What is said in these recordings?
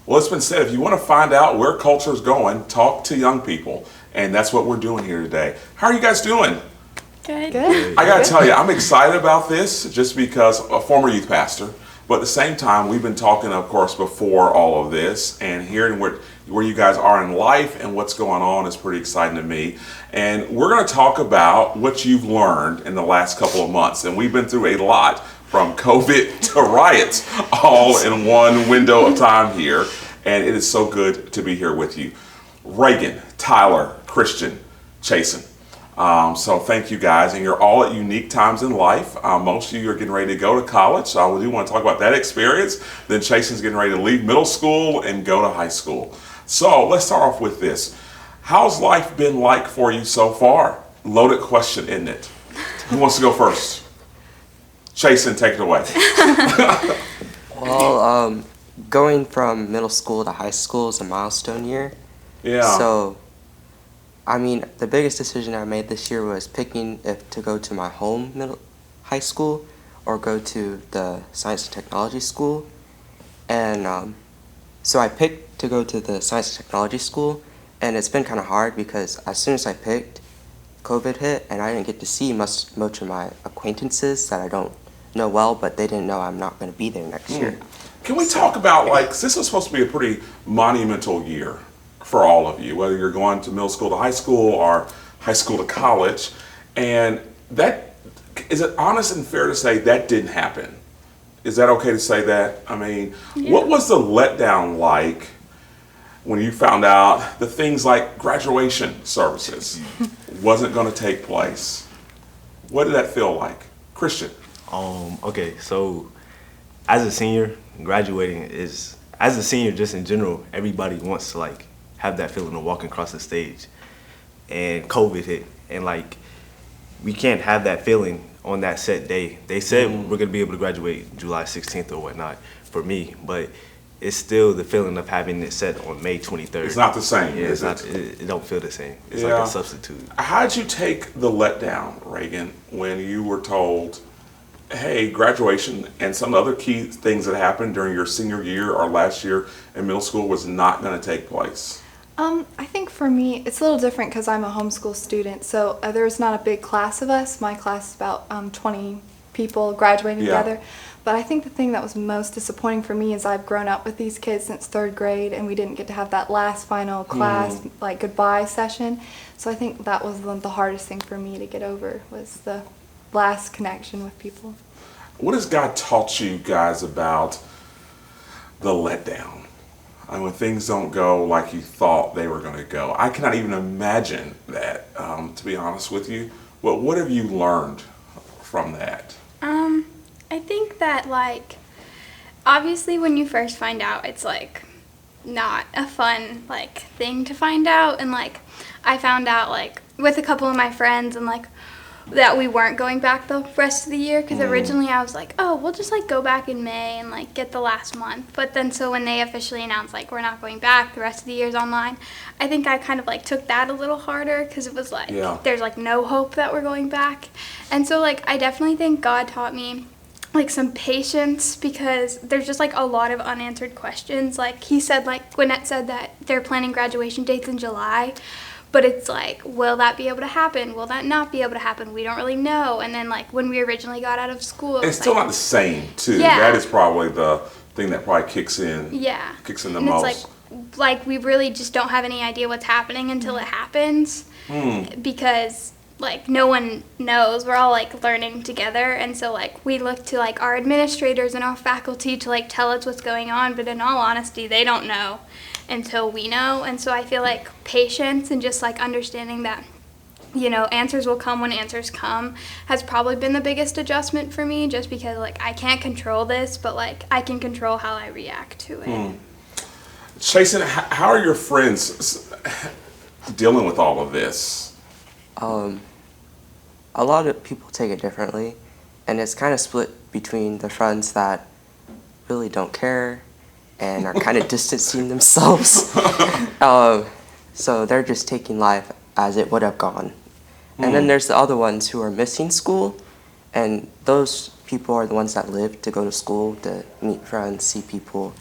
Well, it's been said, if you want to find out where culture is going, talk to young people. And that's what we're doing here today. How are you guys doing? Good. Good. I got to tell you, I'm excited about this just because a former youth pastor, but at the same time, we've been talking, of course, before all of this, and hearing where you guys are in life and what's going on is pretty exciting to me. And we're going to talk about what you've learned in the last couple of months. And we've been through a lot, from COVID to riots, all in one window of time here. And it is so good to be here with you. Reagan, Tyler, Christian, Chasen. So thank you guys, and you're all at unique times in life. Most of you are getting ready to go to college, so I do want to talk about that experience. Then Chasen's getting ready to leave middle school and go to high school. So let's start off with this. How's life been like for you so far? Loaded question, isn't it? Who wants to go first? Chasen, take it away. Well, going from middle school to high school is a milestone year. Yeah. So, I mean, the biggest decision I made this year was picking if to go to my high school or go to the science and technology school. And so I picked to go to the science and technology school, and it's been kind of hard because as soon as I picked, COVID hit, and I didn't get to see much of my acquaintances that I don't know well, but they didn't know I'm not going to be there next year. Can we talk about, like, this is supposed to be a pretty monumental year for all of you, whether you're going to middle school to high school or high school to college, and that, is it honest and fair to say that didn't happen? Is that okay to say that? I mean, What was the letdown like when you found out the things like graduation services wasn't going to take place? What did that feel like? Christian? Okay, so as a senior, as a senior just in general, everybody wants to like have that feeling of walking across the stage. And COVID hit, and like we can't have that feeling on that set day. They said we're gonna be able to graduate July 16th or whatnot for me, but it's still the feeling of having it set on May 23rd. It's not the same, Yeah, is it's it? not. It don't feel the same. It's Yeah. like a substitute. How did you take the letdown, Reagan, when you were told, hey, graduation and some other key things that happened during your senior year or last year in middle school was not going to take place? I think for me, it's a little different because I'm a homeschool student. So there's not a big class of us. My class is about 20 people graduating Yeah. together. But I think the thing that was most disappointing for me is I've grown up with these kids since third grade, and we didn't get to have that last final class, like goodbye session. So I think that was the hardest thing for me to get over, was the last connection with people. What has God taught you guys about the letdown? And when things don't go like you thought they were going to go. I cannot even imagine that, to be honest with you. Well, what have you learned from that? I think that, like, obviously when you first find out, it's, like, not a fun, like, thing to find out. And, like, I found out, like, with a couple of my friends and, like, that we weren't going back the rest of the year, because originally I was like, oh, we'll just like go back in May and like get the last month. But then so when they officially announced like we're not going back, the rest of the year's online, I think I kind of like took that a little harder, because it was like there's like no hope that we're going back. And so like I definitely think God taught me like some patience, because there's just like a lot of unanswered questions. Like he said, like Gwinnett said that they're planning graduation dates in July. But it's like, will that be able to happen? Will that not be able to happen? We don't really know. And then, like, when we originally got out of school, It's still not the same, too. Yeah. That is probably the thing that probably kicks in. Yeah. Kicks in the And most. it's like we really just don't have any idea what's happening until it happens, because like no one knows. We're all like learning together, and so like we look to like our administrators and our faculty to like tell us what's going on. But in all honesty, they don't know until we know. And so I feel like patience and just like understanding that, you know, answers will come when answers come has probably been the biggest adjustment for me, just because like I can't control this, but like I can control how I react to it. Chasen, how are your friends dealing with all of this? A lot of people take it differently, and it's kind of split between the friends that really don't care and are kind of distancing themselves. So they're just taking life as it would have gone. And then there's the other ones who are missing school, and those people are the ones that live to go to school, to meet friends, see people.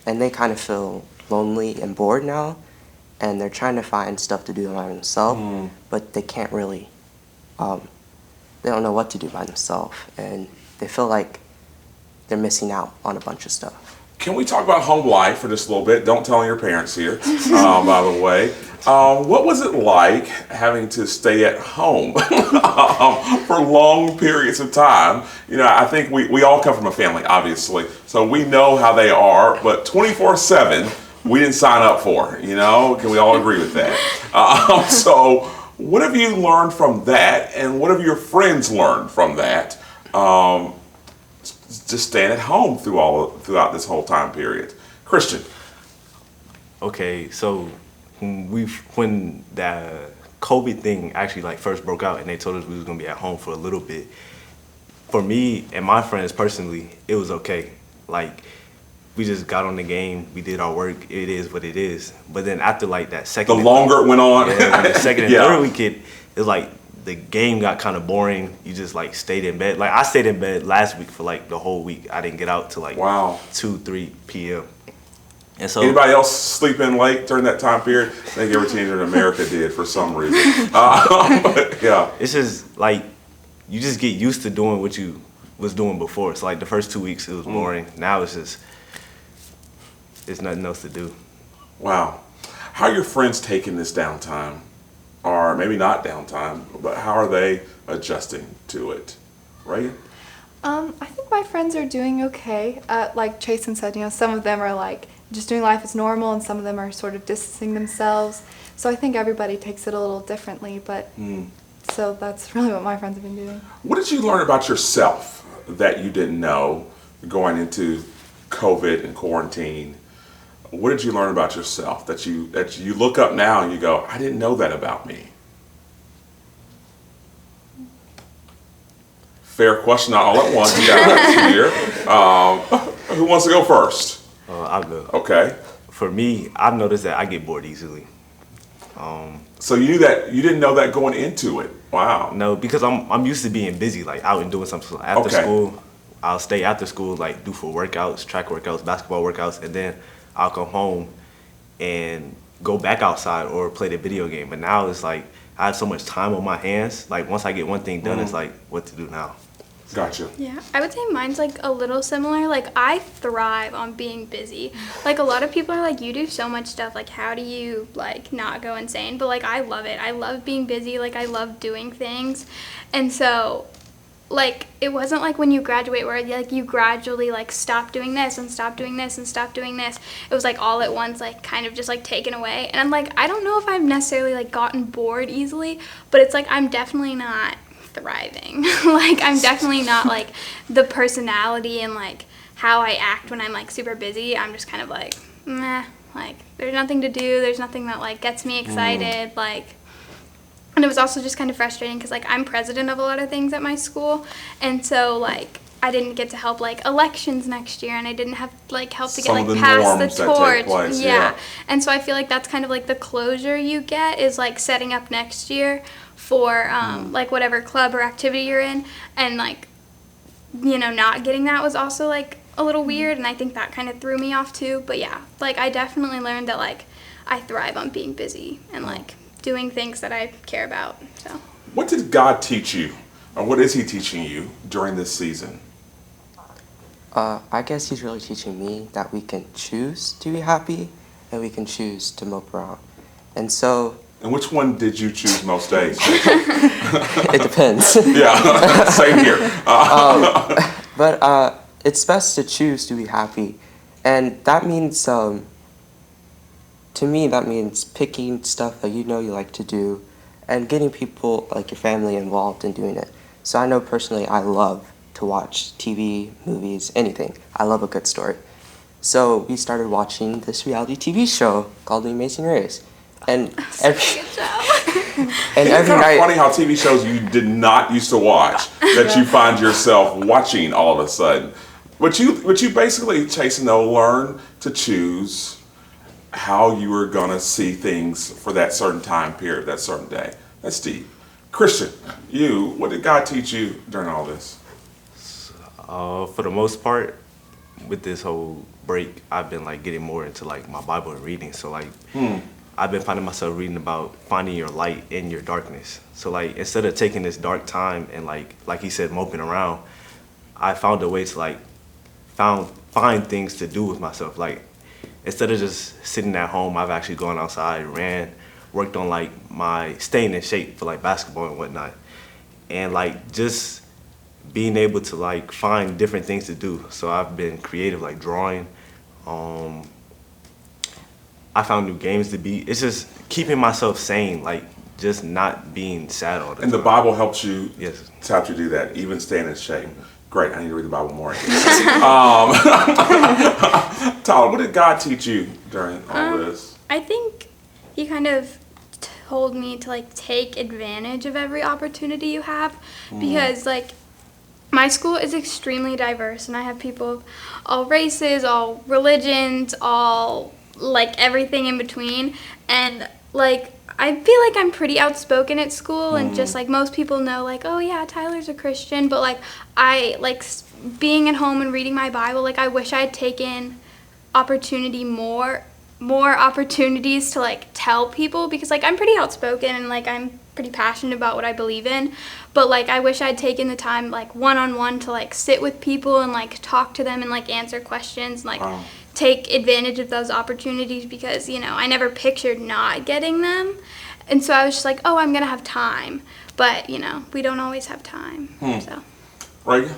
and they kind of feel lonely and bored now, and they're trying to find stuff to do by themselves, but they can't really, they don't know what to do by themselves, and they feel like they're missing out on a bunch of stuff. Can we talk about home life for just a little bit? Don't tell your parents here, by the way. What was it like having to stay at home for long periods of time? You know, I think we all come from a family, obviously, so we know how they are, but 24/7, we didn't sign up for, you know? Can we all agree with that? So what have you learned from that, and what have your friends learned from that? Just staying at home throughout this whole time period. Christian. Okay, so when the COVID thing actually like first broke out and they told us we was gonna be at home for a little bit, for me and my friends personally, it was okay. Like, we just got on the game, we did our work, it is what it is. But then after like that second, The longer it went on. yeah, when the second and Yeah. third week it was like the game got kind of boring. You just like stayed in bed. Like, I stayed in bed last week for like the whole week. I didn't get out till like Wow. 2-3 p.m. And so Anybody else sleep in late during that time period? I think every teenager in America did for some reason. But yeah. it's just like you just get used to doing what you was doing before. It's like the first 2 weeks it was boring. Now it's just there's nothing else to do. Wow. How are your friends taking this downtime? Or maybe not downtime, but how are they adjusting to it? Right? I think my friends are doing okay. Like Chasen said, you know, some of them are like just doing life as normal, and some of them are sort of distancing themselves. So I think everybody takes it a little differently, but so that's really what my friends have been doing. What did you learn about yourself that you didn't know going into COVID and quarantine? What did you learn about yourself that you look up now and you go, I didn't know that about me? Fair question, not all at once. You got here. Who wants to go first? I'll go. Okay. For me, I've noticed that I get bored easily. So you knew that you didn't know that going into it. Wow. No, because I'm used to being busy, like out and doing something. So after Okay. school, I'll stay after school, like do for workouts, track workouts, basketball workouts, and then I'll come home and go back outside or play the video game. But now it's like I have so much time on my hands. Like, once I get one thing done, it's like, what to do now? Gotcha. Yeah, I would say mine's like a little similar. Like, I thrive on being busy. Like, a lot of people are like, you do so much stuff. Like, how do you like not go insane? But like, I love it. I love being busy. Like, I love doing things. And so, like, it wasn't like when you graduate where like you gradually like stop doing this and stop doing this and stop doing this. It was like all at once, like kind of just like taken away. And I'm like, I don't know if I've necessarily like gotten bored easily, but it's like I'm definitely not thriving. Like, I'm definitely not like the personality and like how I act when I'm like super busy. I'm just kind of like, meh, like there's nothing to do, there's nothing that like gets me excited. Like, and it was also just kind of frustrating because like I'm president of a lot of things at my school, and so like I didn't get to help like elections next year, and I didn't have like help to get Some of like the past norms the that take torch. place, yeah. And so I feel like that's kind of like the closure you get is like setting up next year for like whatever club or activity you're in, and like, you know, not getting that was also like a little weird, and I think that kind of threw me off too. But yeah, like I definitely learned that like I thrive on being busy and like doing things that I care about. So What did God teach you, or what is He teaching you during this season? I guess he's really teaching me that we can choose to be happy and we can choose to mope around. And so And which one did you choose most days? it depends. Yeah, same here. But it's best to choose to be happy. And that means, to me, that means picking stuff that you know you like to do and getting people, like your family, involved in doing it. So I know personally I love to watch TV, movies, anything. I love a good story. So we started watching this reality TV show called The Amazing Race. And every, good job. and It's every kind of night, funny how TV shows you did not used to watch that you find yourself watching all of a sudden. But you basically, Chase and though, learn to choose how you are gonna see things for that certain time period, that certain day. That's deep. Christian, what did God teach you during all this? For the most part, with this whole break, I've been like getting more into like my Bible and reading. So like I've been finding myself reading about finding your light in your darkness. So like instead of taking this dark time and like he said, moping around, I found a way to like find things to do with myself. Like instead of just sitting at home, I've actually gone outside, ran, worked on like my staying in shape for like basketball and whatnot. And like just being able to like find different things to do. So I've been creative, like drawing. I found new games to beat. It's just keeping myself sane, like just not being sad all the time. And the Bible helps you. Yes. It's helped you do that, even staying in shape. Great. I need to read the Bible more. Tyler, what did God teach you during all this? I think he kind of told me to like take advantage of every opportunity you have, because like my school is extremely diverse, and I have people of all races, all religions, all like everything in between. And like I feel like I'm pretty outspoken at school, and just like most people know, like, oh yeah, Tyler's a Christian, but like I like being at home and reading my Bible. Like I wish I had taken more opportunities to like tell people, because like I'm pretty outspoken and like I'm pretty passionate about what I believe in, but like I wish I'd taken the time like one-on-one to like sit with people and like talk to them and like answer questions and like take advantage of those opportunities, because you know I never pictured not getting them. And so I was just like, oh, I'm gonna have time, but you know we don't always have time. So Reagan?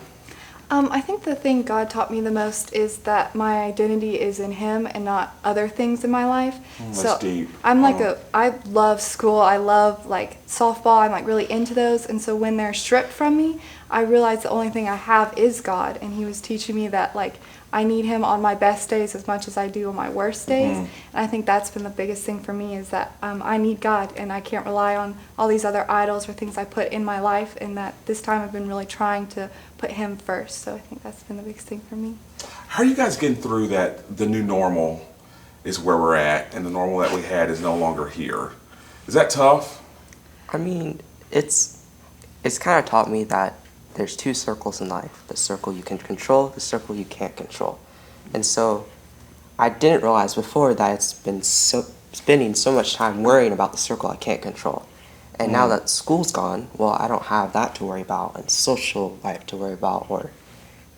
I think the thing God taught me the most is that my identity is in Him and not other things in my life. That's deep. I'm like I love school. I love like softball. I'm like really into those. And so when they're stripped from me, I realize the only thing I have is God. And He was teaching me that like I need Him on my best days as much as I do on my worst days. And I think that's been the biggest thing for me, is that I need God, and I can't rely on all these other idols or things I put in my life, and that this time I've been really trying to put Him first. So I think that's been the biggest thing for me. How are you guys getting through that? The new normal is where we're at, and the normal that we had is no longer here. Is that tough? I mean, it's kind of taught me that there's two circles in life: the circle you can control, the circle you can't control. And so I didn't realize before that it's been spending so much time worrying about the circle I can't control. And now that school's gone, well, I don't have that to worry about, and social life to worry about, or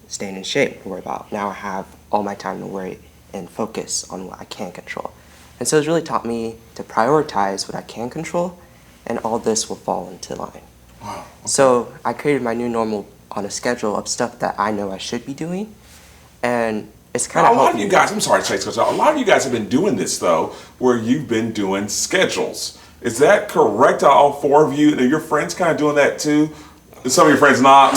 staying in shape to worry about. Now I have all my time to worry and focus on what I can control. And so it's really taught me to prioritize what I can control, and all this will fall into line. Wow. So I created my new normal on a schedule of stuff that I know I should be doing, and it's kind A of lot helped of you me. guys, I'm sorry to say this, a lot of you guys have been doing this though, where you've been doing schedules. Is that correct? All four of you? Are your friends kind of doing that too? Some of your friends not?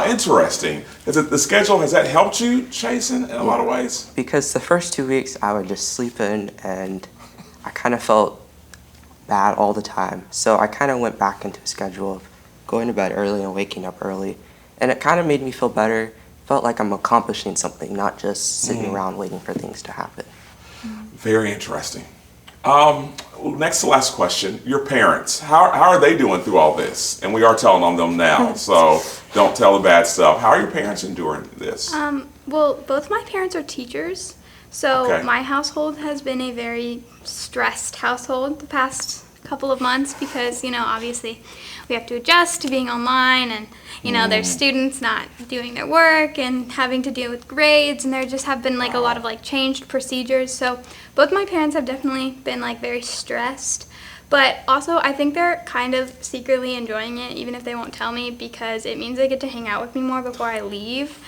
Interesting. Is it the schedule? Has that helped you, Chasen, in a lot of ways? Because the first 2 weeks I would just sleep in, and I kind of felt bad all the time. So I kind of went back into a schedule of going to bed early and waking up early, and it kind of made me feel better. Felt like I'm accomplishing something, not just sitting around waiting for things to happen. Very interesting. Next to last question. Your parents, how are they doing through all this? And we are telling on them now, so don't tell the bad stuff. How are your parents enduring this? well, both my parents are teachers, so Okay. my household has been a very stressed household the past couple of months, because, you know, obviously we have to adjust to being online, and, you know, there's students not doing their work and having to deal with grades, and there just have been like a lot of like changed procedures. So both my parents have definitely been like very stressed. But also, I think they're kind of secretly enjoying it, even if they won't tell me, because it means they get to hang out with me more before I leave.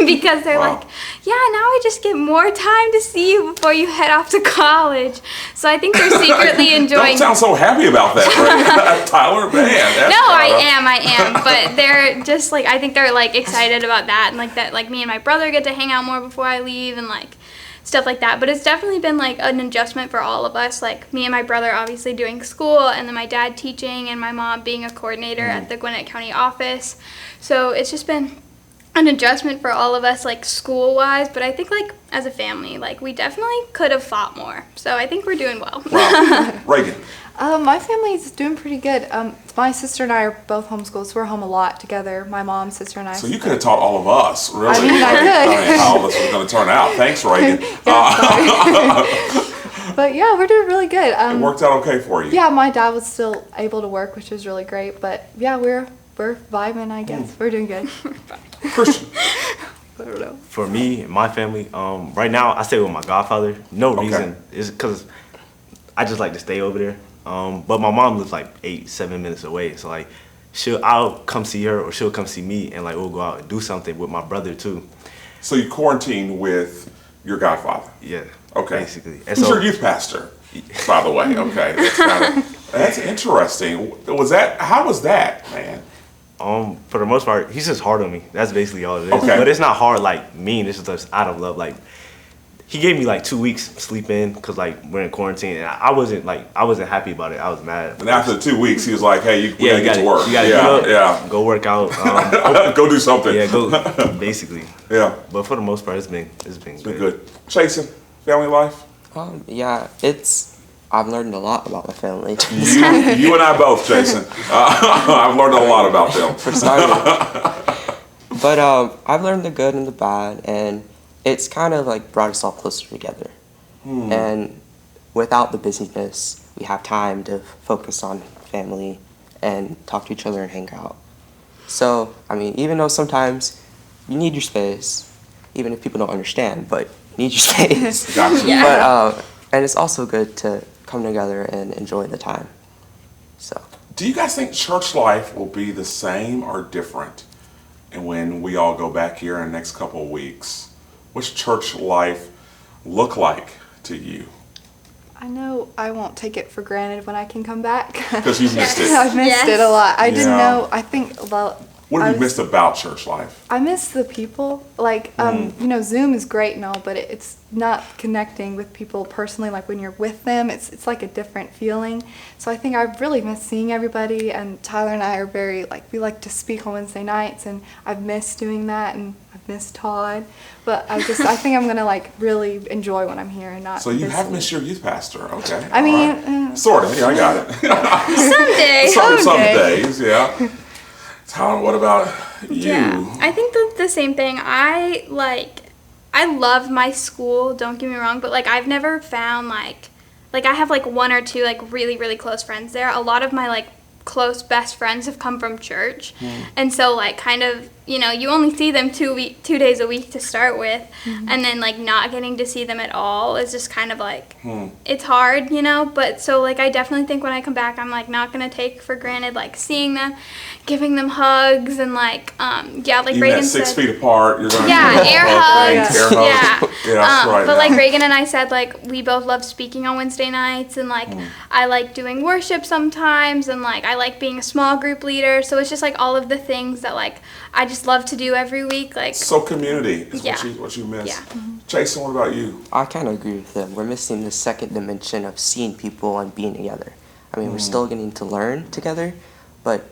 Because they're Wow. like, yeah, now I just get more time to see you before you head off to college. So I think they're secretly enjoying Don't sound so happy about that, right? Tyler, man. That's No, I kinda- am. But they're just like, I think they're like excited about that, and like that, like me and my brother get to hang out more before I leave, and like stuff like that. But it's definitely been like an adjustment for all of us. Like me and my brother obviously doing school, and then my dad teaching, and my mom being a coordinator at the Gwinnett County office. So it's just been an adjustment for all of us, like school wise, but I think like as a family, like we definitely could have fought more. So I think we're doing well. Wow. Reagan. My family's doing pretty good. My sister and I are both homeschooled, so we're home a lot together. My mom, sister, and I. So you could have taught all of us, really. I mean, I could. How this was going to turn out. Thanks, Reagan. But yeah, we're doing really good. It worked out okay for you. Yeah, my dad was still able to work, which was really great. But yeah, we're vibing, I guess. We're doing good. Christian. I don't know. For me and my family, right now I stay with my godfather. No Okay. reason is because I just like to stay over there. But my mom lives like 7 minutes away, so like I'll come see her or she'll come see me, and like we'll go out and do something with my brother too. So you quarantined with your godfather. Yeah. Okay. Basically. And Who's so your youth pastor, by the way? Okay. That's interesting. How was that, man? for the most part, he's just hard on me. That's basically all it is. Okay. But it's not hard like mean. It's just out of love. Like he gave me like 2 weeks sleep in because like we're in quarantine. And I wasn't happy about it. I was mad. And after the 2 weeks, he was like, "Hey, we gotta get to work. You gotta get up, go work out. Go do something." Yeah, go basically. Yeah, But for the most part, it's been good. Jason, family life. Yeah, I've learned a lot about my family. You and I both, Jason. I've learned a lot about them. For starters. But I've learned the good and the bad, and it's kind of like brought us all closer together. And without the busyness, we have time to focus on family and talk to each other and hang out. So, I mean, even though sometimes you need your space, even if people don't understand, but you need your space. Gotcha. Yeah. But, and it's also good to come together and enjoy the time. So. Do you guys think church life will be the same or different? And when we all go back here in the next couple of weeks, what's church life look like to you? I know I won't take it for granted when I can come back. Because you missed it. I've missed Yes. it a lot. I didn't Yeah. know. I think about. What I have you was- missed about church life? I miss the people. Like, Zoom is great and all, but it's not connecting with people personally. Like when you're with them, it's like a different feeling. So I think I really miss seeing everybody. And Tyler and I are very we like to speak on Wednesday nights, and I've missed doing that, and I've missed Todd. But I think I'm gonna really enjoy when I'm here and not. So you miss have him. missed your youth pastor, okay? I all mean, right. Sort of. Yeah, I got it. Someday. Some Someday. days, yeah. Tyler, what about you? Yeah, I think the same thing. I love my school. Don't get me wrong, but I've never found I have one or two really really close friends there. A lot of my close best friends have come from church, and so kind of you only see them 2 days a week to start with, and then not getting to see them at all is just kind of it's hard, But so I definitely think when I come back, I'm not gonna take for granted seeing them, giving them hugs, and Even Reagan at 6 said, feet apart, you're going yeah, to air hugs. hugs. Air Yeah. hugs. Yeah, that's right. But now. Reagan and I said we both love speaking on Wednesday nights, and I like doing worship sometimes, and I like being a small group leader. So it's just all of the things that I just love to do every week. So community is Yeah. what you miss. Yeah. Jason, what about you? I kind of agree with them. We're missing the second dimension of seeing people and being together. I mean, we're still getting to learn together, but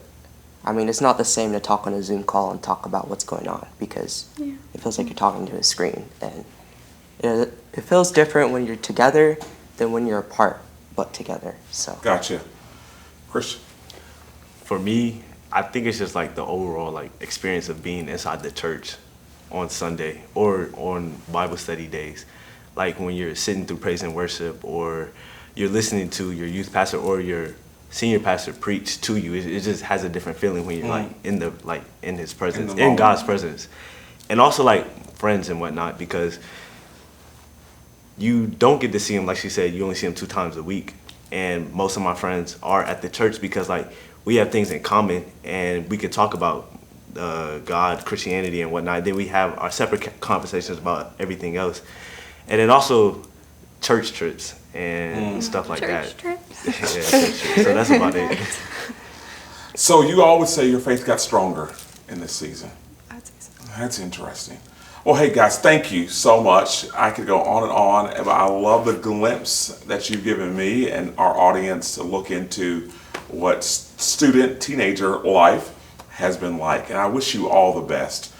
I mean, it's not the same to talk on a Zoom call and talk about what's going on because it feels like you're talking to a screen. And it feels different when you're together than when you're apart, but together. So. Gotcha. Christian. For me, I think it's just the overall experience of being inside the church on Sunday or on Bible study days. When you're sitting through praise and worship, or you're listening to your youth pastor or your senior pastor preach to you. It just has a different feeling when you're in his presence, in moment. God's presence. And also friends and whatnot, because you don't get to see them, like she said, you only see them 2 times a week. And most of my friends are at the church because we have things in common, and we can talk about God, Christianity, and whatnot. Then we have our separate conversations about everything else. And then also church trips and stuff like church that. trips. Yeah, church trips. So that's about it. So you all would say your faith got stronger in this season. I'd say so. That's interesting. Well, hey guys, thank you so much. I could go on and on, but I love the glimpse that you've given me and our audience to look into what teenager life has been like. And I wish you all the best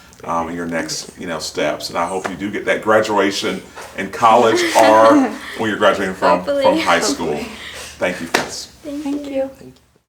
in your next, steps. And I hope you do get that graduation in college or when you're graduating from Hopefully. high school. Thank you, Fitz. Thank Thank you. you. Thank you.